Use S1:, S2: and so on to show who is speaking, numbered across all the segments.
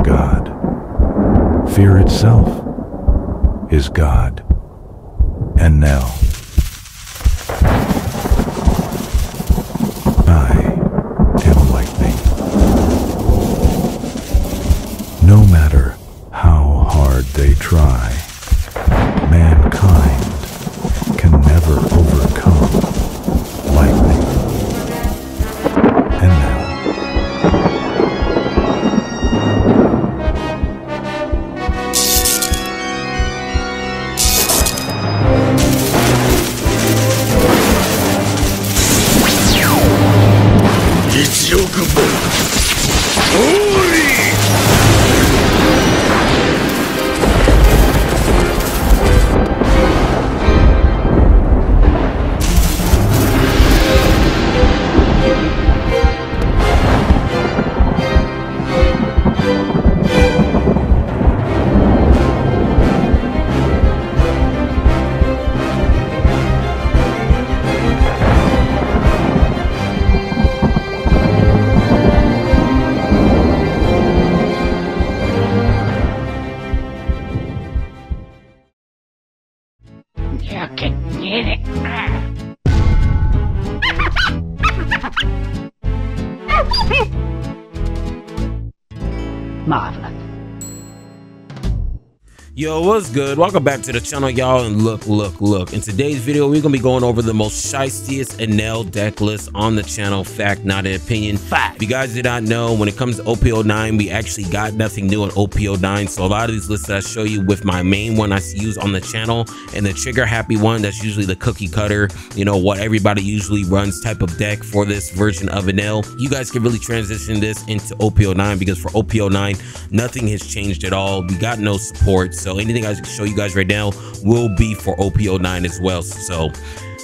S1: God. Fear itself is God. Enel. I am lightning. No matter how hard they try, mankind can never overcome lightning. Enel.
S2: You can get it. Marvelous.
S3: Yo, what's good? Welcome back to the channel, y'all. And look. In today's video, we're gonna be going over the most shystiest Enel deck list on the channel. Fact, not an opinion. Fact. If you guys did not know, when it comes to OP09, we actually got nothing new on OP09. So a lot of these lists that I show you with my main one I use on the channel and the trigger happy one, that's usually the cookie cutter, you know, what everybody usually runs type of deck for this version of Enel. You guys can really transition this into OP09 because for OP09, nothing has changed at all. We got no support. So anything I can show you guys right now will be for OP09 as well. So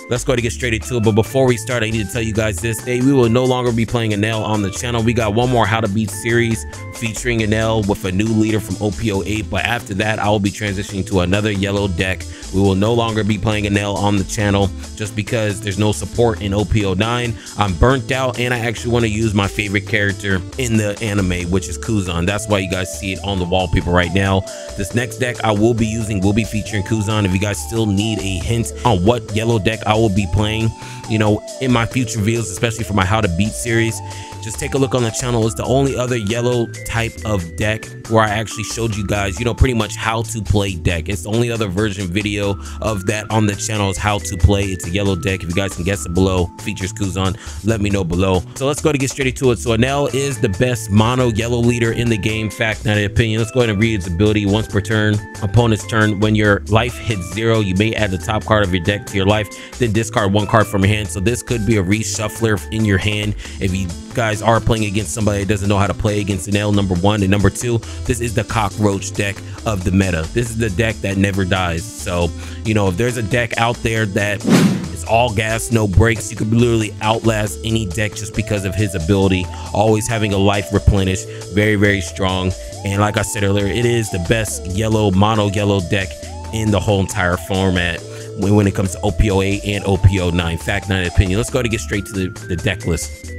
S3: let's go ahead and get straight into it. But before we start, I need to tell you guys this day, we will no longer be playing Enel on the channel. We got one more How to Beat series featuring Enel with a new leader from OP08. But after that, I will be transitioning to another yellow deck. We will no longer be playing Enel on the channel just because there's no support in OP09. I'm burnt out and I actually want to use my favorite character in the anime, which is Kuzan. That's why you guys see it on the wallpaper right now. This next deck I will be using will be featuring Kuzan. If you guys still need a hint on what yellow deck I will be playing, you know, in my future videos, especially for my How to Beat series, just take a look on the channel. It's the only other yellow type of deck where I actually showed you guys, you know, pretty much how to play deck. It's the only other version video of that on the channel is how to play. It's a yellow deck. If you guys can guess it below, features Kuzan, let me know below. So let's go ahead and get straight into it. So Enel is the best mono yellow leader in the game. Fact, not an opinion. Let's go ahead and read its ability. Once per turn, opponent's turn, when your life hits 0, you may add the top card of your deck to your life, then discard one card from your hand. So this could be a reshuffler in your hand if you guys are playing against somebody that doesn't know how to play against Enel, number one. And number two, this is the cockroach deck of the meta. This is the deck that never dies. So, you know, if there's a deck out there that is all gas, no breaks, you could literally outlast any deck just because of his ability, always having a life replenished, very strong. And like I said earlier, it is the best yellow, mono yellow deck in the whole entire format when it comes to OP08 and OP09. Fact, not an opinion. Let's go to get straight to the deck list.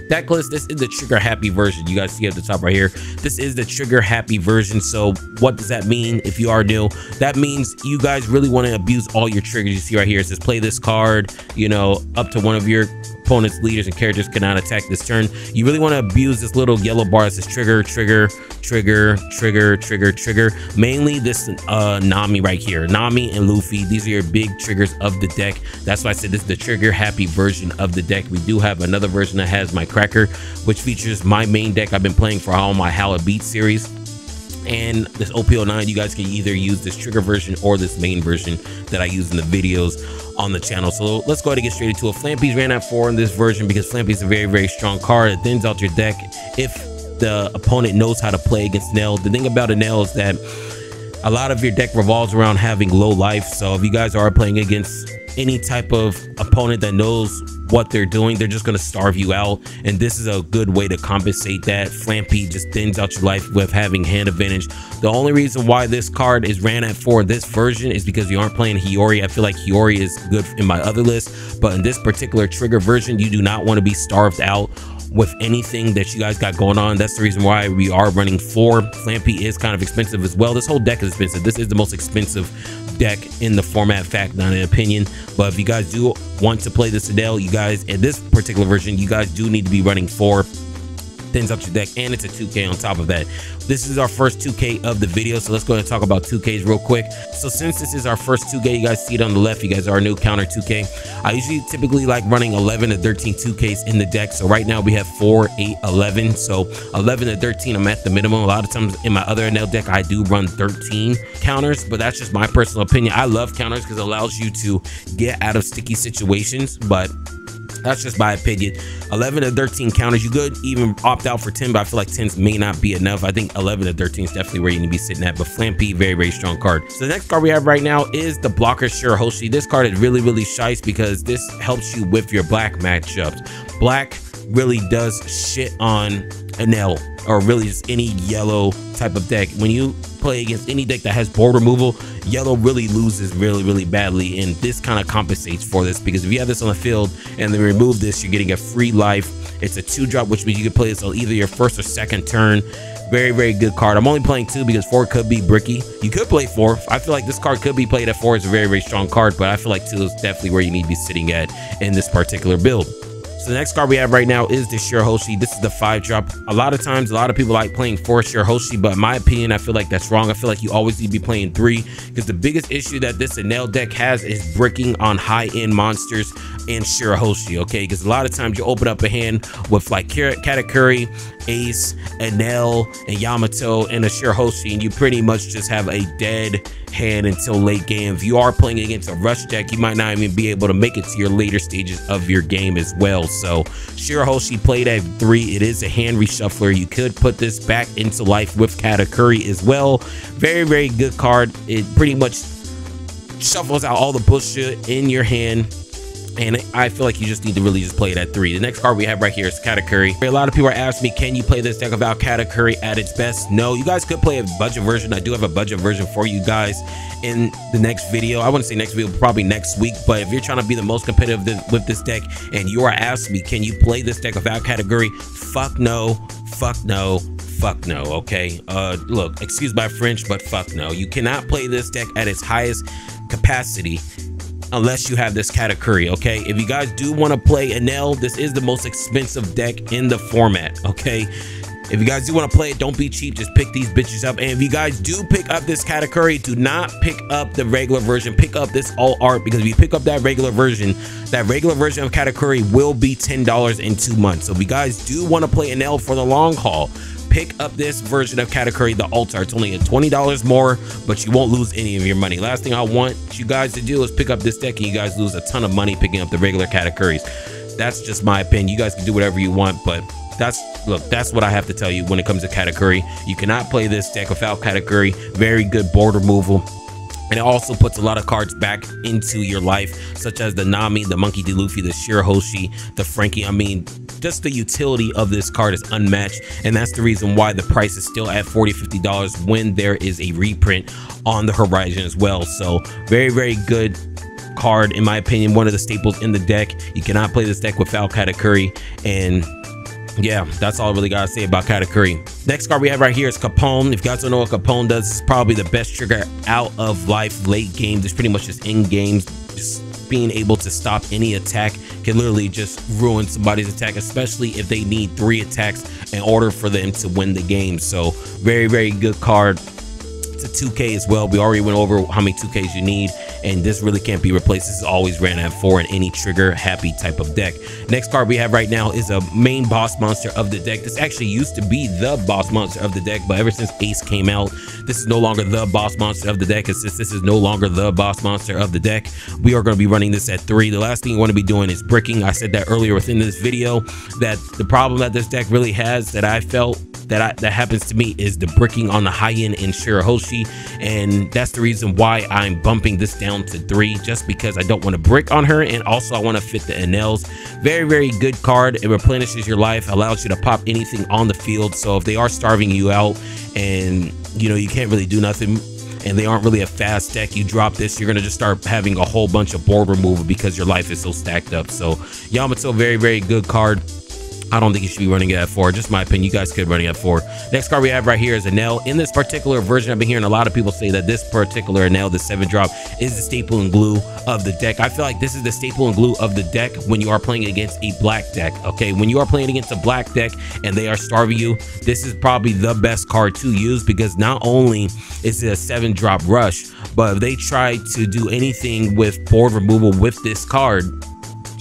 S3: Deck list, this is the trigger happy version. You guys see at the top right here, this is the trigger happy version. So what does that mean? If you are new, that means you guys really want to abuse all your triggers. You see right here, it says play this card, you know, up to one of your opponent's leaders and characters cannot attack this turn. You really want to abuse this little yellow bar that says trigger. Mainly this Nami right here, Nami and Luffy. These are your big triggers of the deck. That's why I said this is the trigger happy version of the deck. We do have another version that has my cracker, which features my main deck I've been playing for all my How to Beat series. And this OP09, you guys can either use this trigger version or this main version that I use in the videos on the channel. So let's go ahead and get straight into it. Flampies ran at 4 in this version because Flampy is a very strong card. It thins out your deck if the opponent knows how to play against Enel. The thing about Enel is that a lot of your deck revolves around having low life. So if you guys are playing against any type of opponent that knows what they're doing, they're just going to starve you out, and this is a good way to compensate that. Flampy just thins out your life with having hand advantage. The only reason why this card is ran at 4 in this version is because you aren't playing Hiyori. I feel like Hiyori is good in my other list, but in this particular trigger version, you do not want to be starved out with anything that you guys got going on. That's the reason why we are running 4. Flampy is kind of expensive as well. This whole deck is expensive. This is the most expensive deck in the format, fact, not an opinion. But if you guys do want to play this Enel, you guys, in this particular version, you guys do need to be running 4. Thins up your deck, and it's a 2K on top of that. This is our first 2K of the video, so let's go ahead and talk about 2Ks real quick. So since this is our first 2K, you guys see it on the left, you guys are new counter 2K. I usually typically like running 11 to 13 2Ks in the deck. So right now we have 4, 8, 11. So 11 to 13, I'm at the minimum. A lot of times in my other Enel deck, I do run 13 counters, but that's just my personal opinion. I love counters because it allows you to get out of sticky situations, but that's just my opinion. 11 to 13 counters. You could even opt out for 10, but I feel like 10s may not be enough. I think 11 to 13 is definitely where you need to be sitting at. But Flampy, very, very strong card. So the next card we have right now is the blocker ญัuⱠⱠ. This card is really, really shice because this helps you with your black matchups. Black really does shit on Enel, or really just any yellow type of deck. When you play against any deck that has board removal, yellow really loses really, really badly, and this kind of compensates for this, because if you have this on the field and then remove this, you're getting a free life. It's a 2-drop, which means you can play this on either your first or second turn. Very, very good card. I'm only playing 2 because 4 could be bricky. You could play 4. I feel like this card could be played at 4. It's a very, very strong card, but I feel like 2 is definitely where you need to be sitting at in this particular build. So the next card we have right now is the ญัuⱠⱠ. This is the 5-drop. A lot of times, a lot of people like playing 4 ญัuⱠⱠ, but in my opinion, I feel like that's wrong. I feel like you always need to be playing 3, because the biggest issue that this Enel deck has is bricking on high-end monsters and ญัuⱠⱠ, okay? Because a lot of times you open up a hand with like Katakuri, Ace, Enel, and Yamato, and a ญัuⱠⱠ, and you pretty much just have a dead hand until late game. If you are playing against a rush deck, you might not even be able to make it to your later stages of your game as well. So ญัuⱠⱠ played at 3. It is a hand reshuffler. You could put this back into life with Katakuri as well. Very, very good card. It pretty much shuffles out all the bullshit in your hand, and I feel like you just need to really just play it at 3. The next card we have right here is Katakuri. A lot of people are asking me, can you play this deck without Katakuri at its best? No, you guys could play a budget version. I do have a budget version for you guys in the next video. I wouldn't say next video, probably next week. But if you're trying to be the most competitive with this deck and you are asking me, can you play this deck without Katakuri? Fuck no, fuck no, fuck no, okay? Look, excuse my French, but fuck no. You cannot play this deck at its highest capacity unless you have this Katakuri, okay? If you guys do want to play Enel, this is the most expensive deck in the format, okay? If you guys do want to play it, don't be cheap. Just pick these bitches up. And if you guys do pick up this Katakuri, do not pick up the regular version. Pick up this all art, because if you pick up that regular version of Katakuri will be $10 in 2 months. So if you guys do want to play Enel for the long haul, pick up this version of Katakuri, the Altar. It's only at $20 more, but you won't lose any of your money. Last thing I want you guys to do is pick up this deck and you guys lose a ton of money picking up the regular Katakuris. That's just my opinion. You guys can do whatever you want, but that's what I have to tell you when it comes to Katakuri. You cannot play this deck without Katakuri. Very good board removal. And it also puts a lot of cards back into your life, such as the Nami, the Monkey D. Luffy, the ญัuⱠⱠ, the Frankie. I mean, just the utility of this card is unmatched. And that's the reason why the price is still at $40, $50 when there is a reprint on the horizon as well. So very, very good card, in my opinion. One of the staples in the deck. You cannot play this deck without Katakuri. And yeah, that's all I really gotta say about Katakuri. Next card we have right here is ญัuⱠⱠ. If you guys don't know what ญัuⱠⱠ does, it's probably the best trigger out of life late game. There's pretty much just in games. Just being able to stop any attack can literally just ruin somebody's attack, especially if they need 3 attacks in order for them to win the game. So very, very good card. It's a 2K as well. We already went over how many 2Ks you need, and this really can't be replaced. This is always ran at 4 in any trigger happy type of deck. Next card we have right now is a main boss monster of the deck. This actually used to be the boss monster of the deck, but ever since Ace came out, this is no longer the boss monster of the deck. And since this is no longer the boss monster of the deck, we are going to be running this at 3. The last thing you want to be doing is bricking. I said that earlier within this video, that the problem that this deck really has, that I felt that happens to me, is the bricking on the high end in ญัuⱠⱠ, and that's the reason why I'm bumping this down to 3, just because I don't want to brick on her, and also I want to fit the Enels. Very, very good card. It replenishes your life, allows you to pop anything on the field. So if they are starving you out and you know you can't really do nothing, and they aren't really a fast deck, you drop this, you're gonna just start having a whole bunch of board removal because your life is so stacked up. So Yamato, very, very good card. I don't think you should be running it at 4. Just my opinion. You guys could run it at 4. Next card we have right here is Enel. In this particular version, I've been hearing a lot of people say that this particular Enel, the 7-drop, is the staple and glue of the deck. I feel like this is the staple and glue of the deck when you are playing against a black deck. Okay, when you are playing against a black deck and they are starving you, this is probably the best card to use, because not only is it a 7-drop rush, but if they try to do anything with board removal with this card,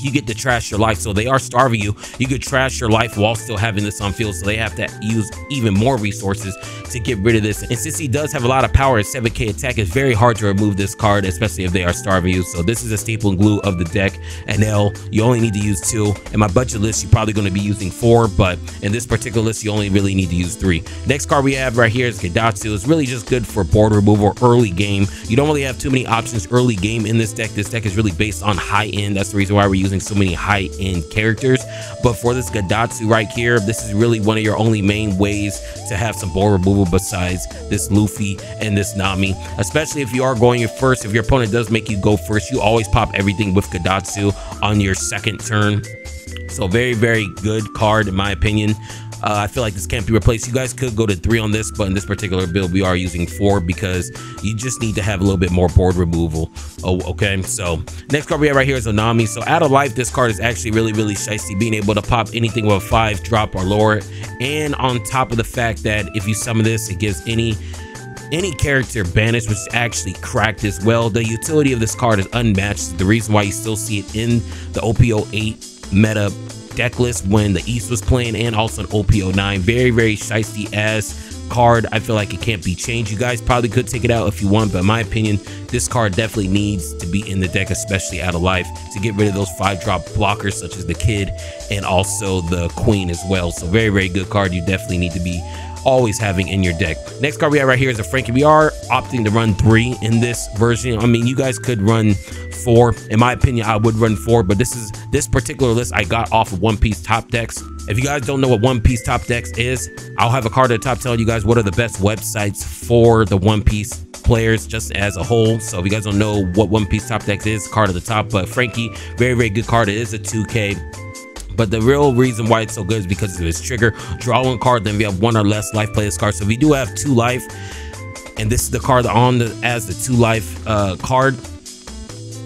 S3: you get to trash your life. So they are starving you. You could trash your life while still having this on field. So they have to use even more resources to get rid of this. And since he does have a lot of power at 7k attack, it's very hard to remove this card, especially if they are starving you. So this is a staple and glue of the deck. Enel, you only need to use 2. In my budget list, you're probably going to be using 4, but in this particular list, you only really need to use 3. Next card we have right here is ďaουⱠⱠ. It's really just good for board removal early game. You don't really have too many options early game in this deck. This deck is really based on high end. That's the reason why we're using so many high-end characters. But for this ďaουⱠⱠ right here, this is really one of your only main ways to have some board removal besides this Luffy and this Nami, especially if you are going first. If your opponent does make you go first, you always pop everything with ďaουⱠⱠ on your second turn. So very, very good card in my opinion. I feel like this can't be replaced. You guys could go to 3 on this, but in this particular build, we are using 4 because you just need to have a little bit more board removal. Oh, okay. So next card we have right here is Nami. So out of life, this card is actually really, really shicey, being able to pop anything with a 5-drop or lower. And on top of the fact that if you summon this, it gives any character banished, which is actually cracked as well. The utility of this card is unmatched. The reason why you still see it in the OP08 meta deck list when the East was playing, and also an OP09. Very, very shicey ass card. I feel like it can't be changed. You guys probably could take it out if you want, but in my opinion, this card definitely needs to be in the deck, especially out of life, to get rid of those 5-drop blockers such as the Kid and also the Queen as well. So very, very good card. You definitely need to be always having in your deck. Next card we have right here is a Frankie. We are opting to run 3 in this version. I mean, you guys could run 4. In my opinion, I would run 4, but this particular list I got off of One Piece Top Decks. If you guys don't know what One Piece Top Decks is, I'll have a card at the top telling you guys what are the best websites for the One Piece players just as a whole. So if you guys don't know what One Piece Top Decks is, card at the top. But Frankie, very, very good card. It is a 2k. But the real reason why it's so good is because of its trigger. Draw 1 card, then if you have 1 or less life, play this card. So if you do have 2 life, and this is the card as the 2 life card,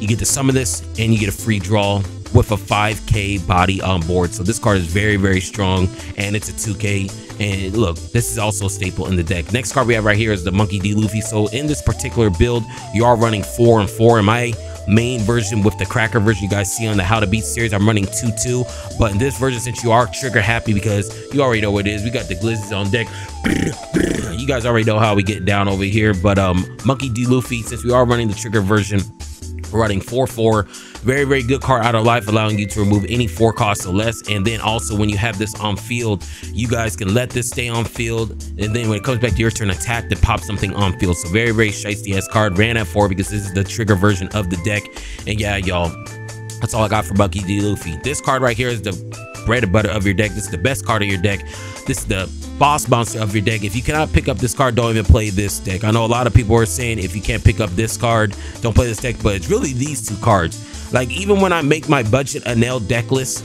S3: you get to summon this and you get a free draw with a 5k body on board. So this card is very, very strong, and it's a 2k. And look, this is also a staple in the deck. Next card we have right here is the Monkey D. Luffy. So in this particular build, you are running 4 and 4. In my main version with the cracker version you guys see on the How to Beat series, I'm running 2-2. But in this version, since you are trigger happy, because you already know what it is, we got the Glizzes on deck. You guys already know how we get down over here. But Monkey D. Luffy, since we are running the trigger version, we're running 4-4. Very, very good card out of life, allowing you to remove any 4 costs or less. And then also when you have this on field, you guys can let this stay on field, and then when it comes back to your turn, attack to pop something on field. So very, very shicey ass card. Ran at 4 because this is the trigger version of the deck. And yeah, y'all, that's all I got for Monkey D. Luffy. This card right here is the bread and butter of your deck. This is the best card of your deck. This is the boss monster of your deck. If you cannot pick up this card, don't even play this deck. I know a lot of people are saying if you can't pick up this card, don't play this deck, but it's really these 2 cards. Like, even when I make my budget Enel deck list,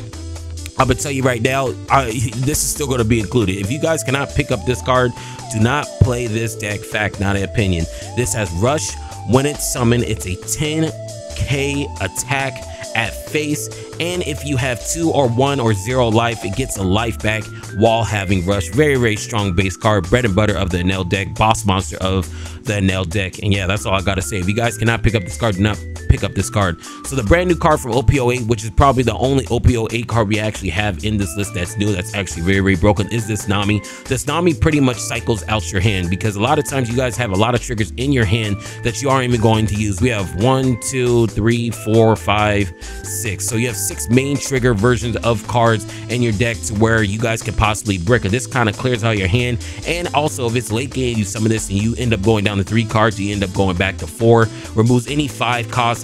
S3: I'm gonna tell you right now, this is still going to be included. If you guys cannot pick up this card, do not play this deck. Fact, not an opinion. This has rush. When it's summoned, it's a 10k attack at face, and if you have 2 or 1 or 0 life, it gets a life back while having rush. Very, very strong base card. Bread and butter of the Enel deck. Boss monster of the Enel deck. And yeah, that's all I gotta say. If you guys cannot pick up this card, do not pick up this card. So the brand new card from OP08, which is probably the only OP08 card we actually have in this list that's new, that's actually very, very broken, is this Nami. This Nami pretty much cycles out your hand, because a lot of times you guys have a lot of triggers in your hand that you aren't even going to use. We have 1, 2, 3, 4, 5, 6. So you have 6 main trigger versions of cards in your deck to where you guys can possibly brick it. This kind of clears out your hand. And also, if it's late game, you summon this and you end up going down to 3 cards, you end up going back to 4. Removes any 5 costs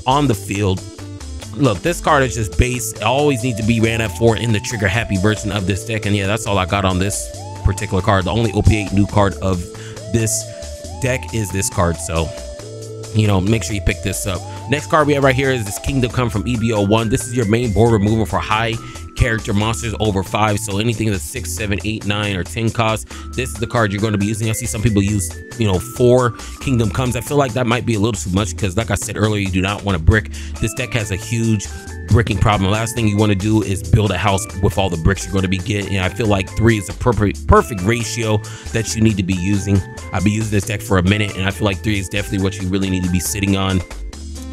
S3: on the field. Look, this card is just base. It always needs to be ran at 4 in the trigger happy version of this deck. And yeah, that's all I got on this particular card. The only OP8 new card of this deck is this card. So, you know, make sure you pick this up. Next card we have right here is this Kingdom Come from EB01. This is your main board removal for high character monsters over 5. So anything that's 6, 7, 8, 9, or 10 cost, this is the card you're going to be using. I see some people use, 4 Kingdom Comes. I feel like that might be a little too much because, like I said earlier, you do not want to brick. This deck has a huge bricking problem. The last thing you want to do is build a house with all the bricks you're going to be getting. And I feel like 3 is a perfect ratio that you need to be using. I've been using this deck for a minute, and I feel like 3 is definitely what you really need to be sitting on.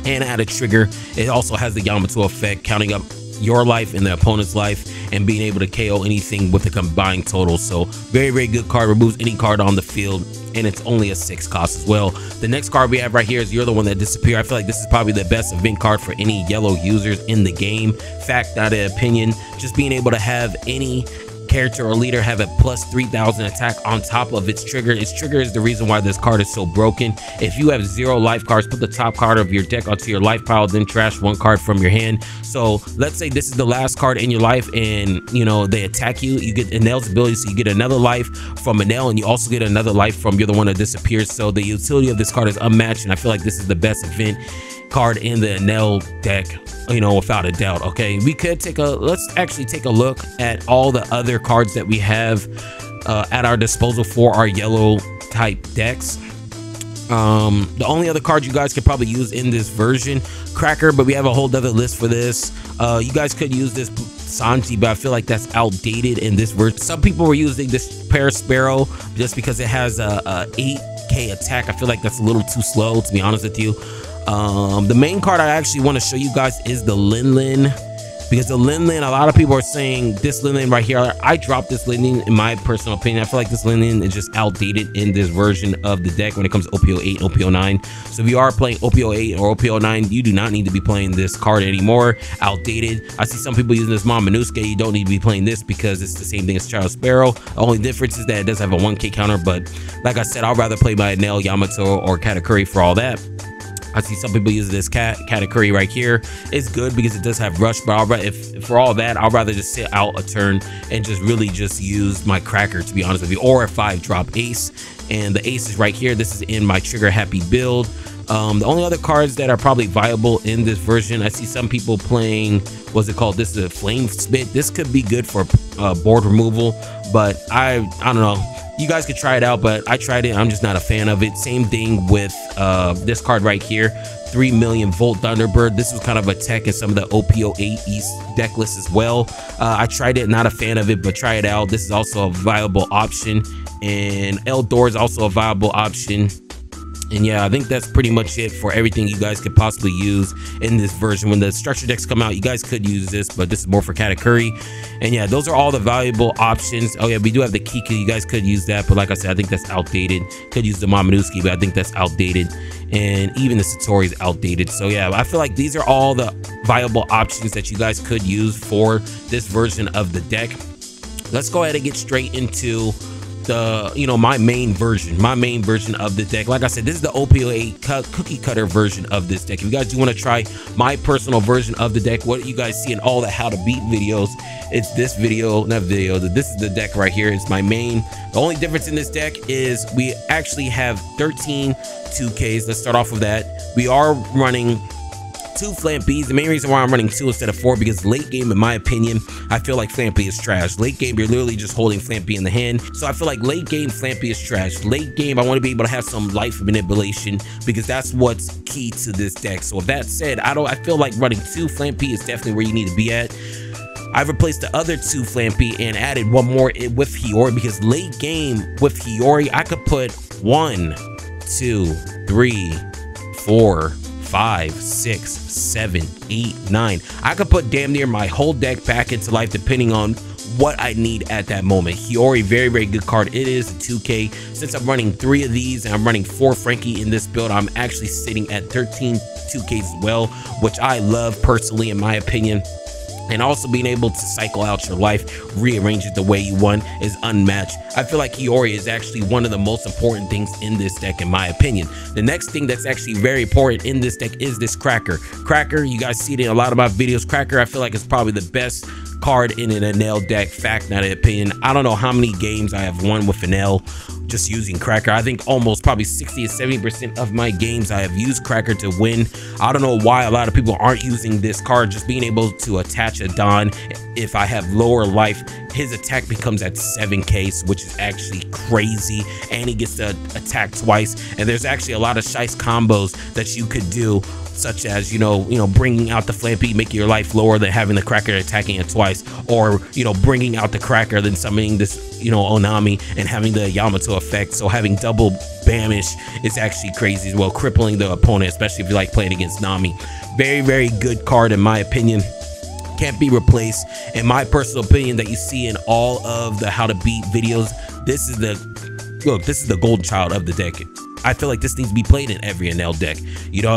S3: And add a trigger. It also has the Ďauhmutu effect, counting up your life and the opponent's life and being able to KO anything with a combined total. So very good card, removes any card on the field, and it's only a 6 cost as well. The next card we have right here is You're the One That Disappeared. I feel like this is probably the best event card for any yellow users in the game. Fact, not an opinion. Just being able to have any character or leader have a plus 3,000 attack on top of its trigger. Its trigger is the reason why this card is so broken. If you have 0 life cards, put the top card of your deck onto your life pile, then trash 1 card from your hand. So let's say this is the last card in your life, and they attack you. You get Enel's ability, so you get another life from Enel, and you also get another life from You're the One That Disappears. So the utility of this card is unmatched, and I feel like this is the best event card in the Enel deck, without a doubt. Okay, we could let's actually take a look at all the other cards that we have at our disposal for our yellow type decks. The only other card you guys could probably use in this version, Cracker, but we have a whole other list for this. You guys could use this Sanji, but I feel like that's outdated in this version. Some people were using this Sparrow just because it has a 8k attack. I feel like that's a little too slow, to be honest with you. The main card I actually want to show you guys is the Lin, because the Lin, a lot of people are saying this Lin right here. I dropped this Lin in my personal opinion. I feel like this Lin is just outdated in this version of the deck when it comes to OP08 and OP09. So if you are playing OP08 or OP09, you do not need to be playing this card anymore. Outdated. I see some people using this Momonosuke. You don't need to be playing this because it's the same thing as Child Sparrow. The only difference is that it does have a 1k counter, but like I said, I'd rather play my Enel, Ďauhmutu, or Katakuri for all that. I see some people use this Katakuri right here. It's good because it does have rush, but if for all that, I'd rather just sit out a turn and just really just use my Cracker, to be honest with you, or a 5-drop Ace. And the Ace is right here. This is in my trigger happy build. The only other cards that are probably viable in this version, I see some people playing, what's it called? This is a Flame Spit. This could be good for board removal, but I don't know. You guys could try it out, but I tried it. I'm just not a fan of it. Same thing with this card right here, 3 million volt Thunderbird. This was kind of a tech in some of the OP08 East deck lists as well. I tried it, not a fan of it, but try it out. This is also a viable option, and Eldor is also a viable option. And yeah, I think that's pretty much it for everything you guys could possibly use in this version. When the structure decks come out, you guys could use this, but this is more for Katakuri. And yeah, those are all the valuable options. Oh yeah, we do have the Kika. You guys could use that, but like I said, I think that's outdated. Could use the Momonosuke, but I think that's outdated. And even the Satori is outdated. So yeah, I feel like these are all the viable options that you guys could use for this version of the deck. Let's go ahead and get straight into the my main version of the deck. Like I said, this is the OP08 cookie cutter version of this deck. If you guys do want to try my personal version of the deck, what you guys see in all the how to beat videos, it's this video, not video, this is the deck right here. It's my main. The only difference in this deck is we actually have 13 2Ks. Let's start off with that. We are running 2 Flampies. The main reason why I'm running 2 instead of 4, because late game, in my opinion, I feel like Flampy is trash. Late game, you're literally just holding Flampy in the hand. So I feel like late game, Flampy is trash. Late game, I want to be able to have some life manipulation, because that's what's key to this deck. So with that said, I feel like running 2 Flampy is definitely where you need to be at. I've replaced the other 2 Flampy and added 1 more with Hiyori, because late game with Hiyori, I could put 1, 2, 3, 4, 5, 6, 7, 8, 9. I could put damn near my whole deck back into life depending on what I need at that moment. Hiyori, very good card. It is a 2K. Since I'm running 3 of these and I'm running 4 Frankie in this build, I'm actually sitting at 13 2Ks as well, which I love personally, in my opinion. And also being able to cycle out your life, rearrange it the way you want, is unmatched. I feel like Hiyori is actually one of the most important things in this deck, in my opinion. The next thing that's actually very important in this deck is this Cracker. Cracker, you guys see it in a lot of my videos. Cracker, I feel like it's probably the best card in an Enel deck. Fact, not an opinion. I don't know how many games I have won with Enel just using Cracker. I think almost probably 60 to 70% of my games I have used Cracker to win. I don't know why a lot of people aren't using this card. Just being able to attach a Don, if I have lower life, his attack becomes at 7k, which is actually crazy, and he gets to attack twice. And there's actually a lot of shice combos that you could do, such as bringing out the Flampy, making your life lower than having the Cracker attacking it twice, or bringing out the Cracker then summoning this Onami and having the Yamato effect. So having double banish is actually crazy as well, crippling the opponent, especially if you like playing against Nami. Very, very good card in my opinion. Can't be replaced in my personal opinion. That you see in all of the how to beat videos. This is the golden child of the deck. I feel like this needs to be played in every Enel deck.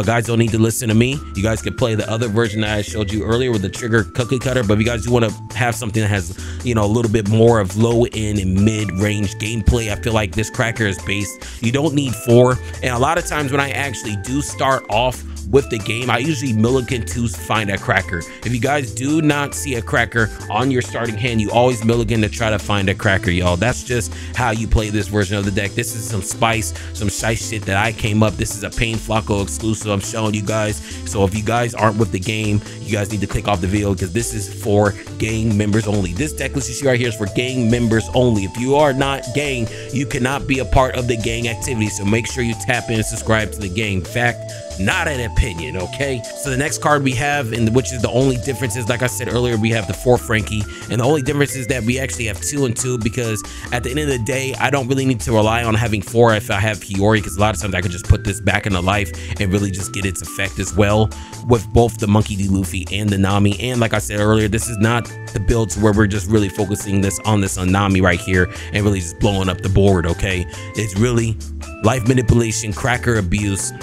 S3: Guys don't need to listen to me. You guys can play the other version that I showed you earlier with the trigger cookie cutter. But if you guys do want to have something that has, a little bit more of low end and mid range gameplay, I feel like this Cracker is based. You don't need 4. And a lot of times when I actually do start off with the game, I usually milligan to find a Cracker. If you guys do not see a Cracker on your starting hand, you always milligan to try to find a Cracker, y'all. That's just how you play this version of the deck. This is some spice, some shite shit that I came up. This is a Pain Flacco exclusive I'm showing you guys. So if you guys aren't with the game, you guys need to click off the video, because this is for gang members only. This deck list you see right here is for gang members only. If you are not gang, you cannot be a part of the gang activity. So make sure you tap in and subscribe to the gang. Fact, not an opinion, okay? So the next card we have, and which is the only difference is, like I said earlier, we have the 4 Frankie, and the only difference is that we actually have 2 and 2, because at the end of the day, I don't really need to rely on having 4 if I have Hiyori, because a lot of times I could just put this back into life and really just get its effect as well with both the Monkey D. Luffy and the Nami. And like I said earlier, this is not the builds where we're just really focusing on Nami right here and really just blowing up the board, okay? It's really life manipulation, Cracker abuse,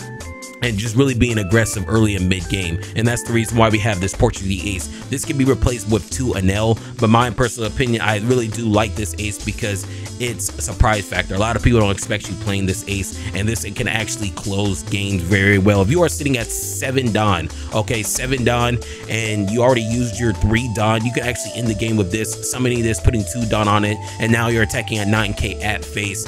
S3: and just really being aggressive early and mid game. And that's the reason why we have this Portuguese ace. This can be replaced with 2 Enel, but my personal opinion, I really do like this ace because it's a surprise factor. A lot of people don't expect you playing this ace, and this it can actually close games very well. If you are sitting at 7 Don, okay, 7 Don, and you already used your 3 Don, you can actually end the game with this, summoning this, putting 2 Don on it, and now you're attacking at 9k at face.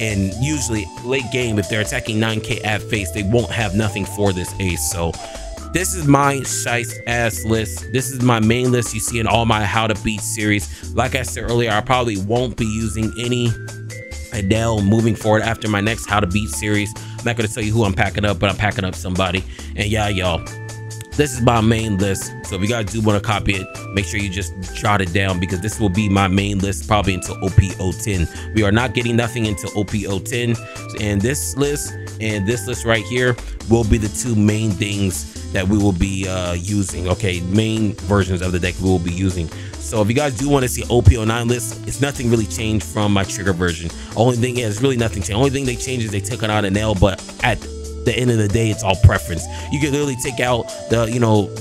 S3: And usually late game, if they're attacking 9k at face, they won't have nothing for this ace. So this is my shice ass list. This is my main list you see in all my how to beat series. Like I said earlier, I probably won't be using any Enel moving forward after my next how to beat series. I'm not going to tell you who I'm packing up, but I'm packing up somebody. And yeah, y'all, this is my main list. So if you guys do want to copy it, make sure you just jot it down, because this will be my main list probably until OP09. We are not getting nothing until OP09. And this list and this list right here will be the 2 main things that we will be using. Okay, main versions of the deck we will be using. So if you guys do want to see OP09 list, it's nothing really changed from my trigger version. Only thing is really nothing changed. Only thing they changed is they took out an L, but at the end of the day, it's all preference. You can literally take out the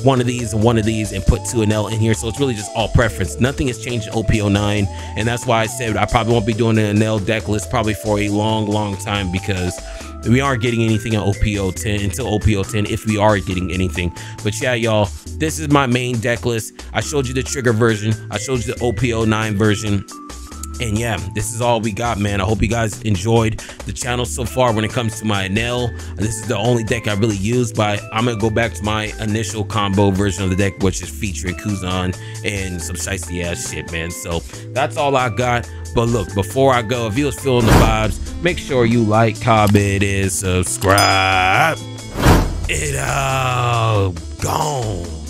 S3: one of these and put 2 Enel in here, so it's really just all preference. Nothing has changed in OP09, and that's why I said I probably won't be doing an Enel deck list probably for a long time, because we aren't getting anything in OP09 until OP09, if we are getting anything. But yeah, y'all, this is my main deck list. I showed you the trigger version, I showed you the OP09 version. And yeah, this is all we got, man. I hope you guys enjoyed the channel so far when it comes to my Enel. This is the only deck I really used, but I'm gonna go back to my initial combo version of the deck, which is featuring Kuzan and some shiesty ass shit, man. So that's all I got. But look, before I go, if you was feeling the vibes, make sure you like, comment, and subscribe. It out. Gone.